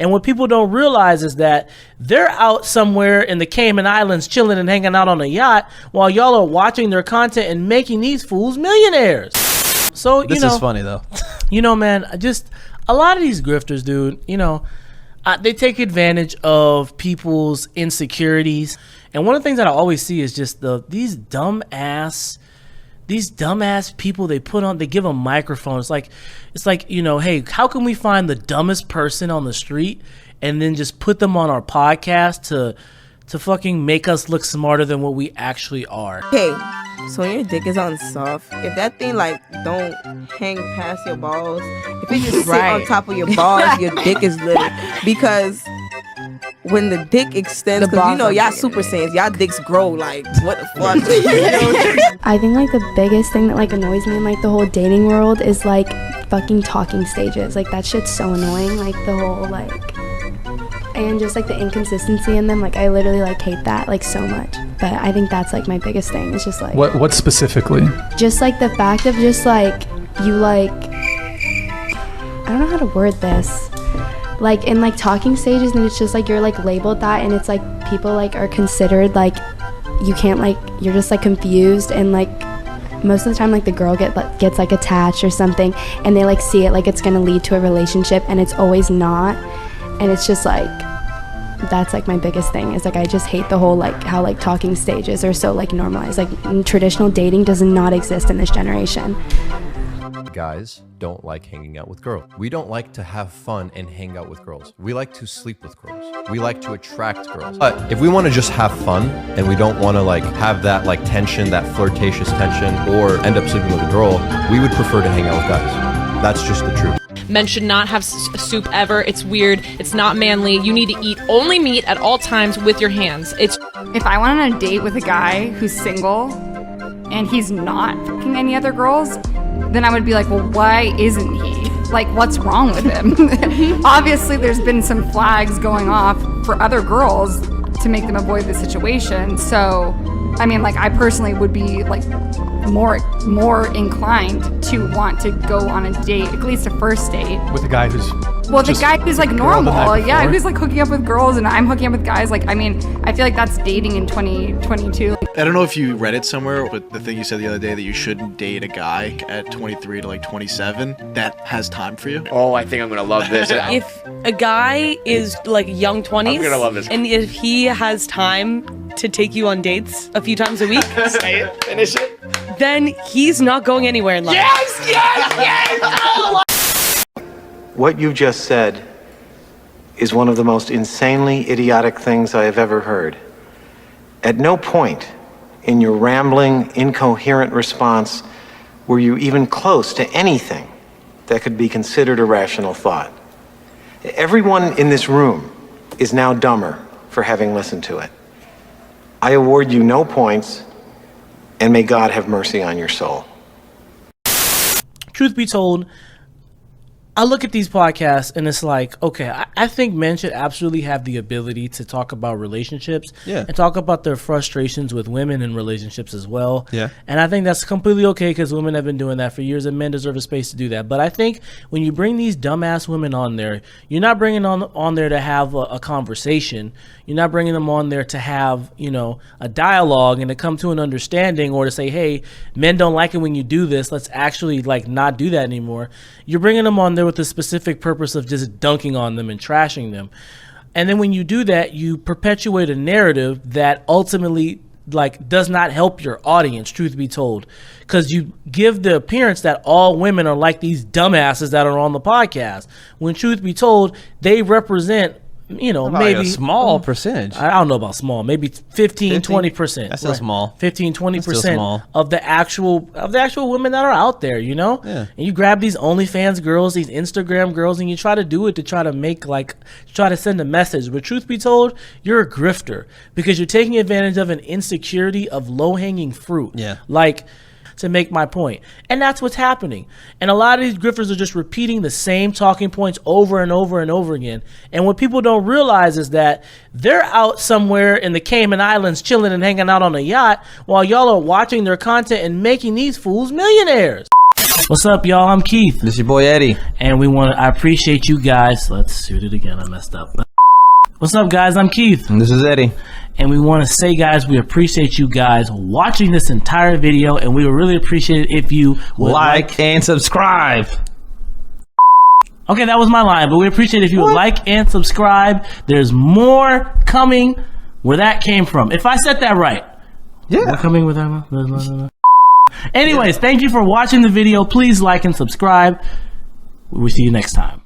And what people don't realize is that they're out somewhere in the Cayman Islands chilling and hanging out on a yacht while y'all are watching their content and making these fools millionaires. So, this is funny though. Man, just a lot of these grifters, dude, they take advantage of people's insecurities. And one of the things that I always see is just these dumbass people they give them microphones. It's like, hey, how can we find the dumbest person on the street and then just put them on our podcast to fucking make us look smarter than what we actually are. Okay, so when your dick is on soft, if that thing don't hang past your balls, if it just sit on top of your balls, your dick is lit. Because when the dick extends, because y'all super saiyans, y'all dicks grow like what the fuck. I think the biggest thing that annoys me in the whole dating world is fucking talking stages. That shit's so annoying. The whole and just the inconsistency in them. I literally hate that so much. But I think that's my biggest thing. It's just what specifically? Just the fact of just you I don't know how to word this. In talking stages, and it's just you're labeled that, and it's people are considered you can't you're just confused, and most of the time the girl gets attached or something, and they see it it's gonna lead to a relationship, and it's always not. And it's just that's my biggest thing is I just hate the whole how talking stages are so normalized. Traditional dating does not exist in this generation. Guys don't like hanging out with girls. We don't like to have fun and hang out with girls. We like to sleep with girls. We like to attract girls. But if we want to just have fun and we don't want to have that tension, that flirtatious tension, or end up sleeping with a girl, we would prefer to hang out with guys. That's just the truth. Men should not have soup ever. It's weird. It's not manly. You need to eat only meat at all times with your hands. If I went on a date with a guy who's single and he's not fucking any other girls, then I would be well, why isn't he? What's wrong with him? Obviously, there's been some flags going off for other girls to make them avoid the situation. So, I mean, I personally would be more inclined to want to go on a date, at least a first date, with a guy who's the guy who's normal, yeah, who's hooking up with girls and I'm hooking up with guys. I mean, I feel that's dating in 2022. I don't know if you read it somewhere, but the thing you said the other day that you shouldn't date a guy at 23 to 27 that has time for you. Oh, I think I'm gonna love this. If a guy is young 20s, I'm gonna love this. And if he has time to take you on dates a few times a week, say it, finish it, then he's not going anywhere in life. Yes! Oh, what you just said is one of the most insanely idiotic things I have ever heard. At no point in your rambling, incoherent response were you even close to anything that could be considered a rational thought. Everyone in this room is now dumber for having listened to it. I award you no points, and may God have mercy on your soul. Truth be told, I look at these podcasts and it's okay, I think men should absolutely have the ability to talk about relationships and talk about their frustrations with women in relationships as well. Yeah. And I think that's completely okay because women have been doing that for years and men deserve a space to do that. But I think when you bring these dumbass women on there, you're not bringing on there to have a conversation. You're not bringing them on there to have, a dialogue and to come to an understanding or to say, hey, men don't like it when you do this. Let's actually not do that anymore. You're bringing them on there with the specific purpose of just dunking on them and trashing them. And then when you do that, you perpetuate a narrative that ultimately does not help your audience, truth be told, because you give the appearance that all women are like these dumbasses that are on the podcast, when truth be told, they represent maybe a small percentage. I don't know about small, maybe 15, 20%. That's still small. 15, 20% of the actual women that are out there, Yeah. And you grab these OnlyFans girls, these Instagram girls, and you try to do it to try to make try to send a message. But truth be told, you're a grifter because you're taking advantage of an insecurity of low-hanging fruit. Yeah. To make my point. And that's what's happening. And a lot of these grifters are just repeating the same talking points over and over and over again. And what people don't realize is that they're out somewhere in the Cayman Islands chilling and hanging out on a yacht while y'all are watching their content and making these fools millionaires. What's up, y'all? I'm Keith. This is your boy Eddie. And I appreciate you guys. Let's shoot it again. I messed up. What's up, guys? I'm Keith. And this is Eddie. And we want to say, guys, we appreciate you guys watching this entire video, and we would really appreciate it if you would like and subscribe. Okay, that was my line, but we appreciate it if you would like and subscribe. There's more coming where that came from. If I said that right. Yeah. We're coming with that. Anyways, thank you for watching the video. Please like and subscribe. We'll see you next time.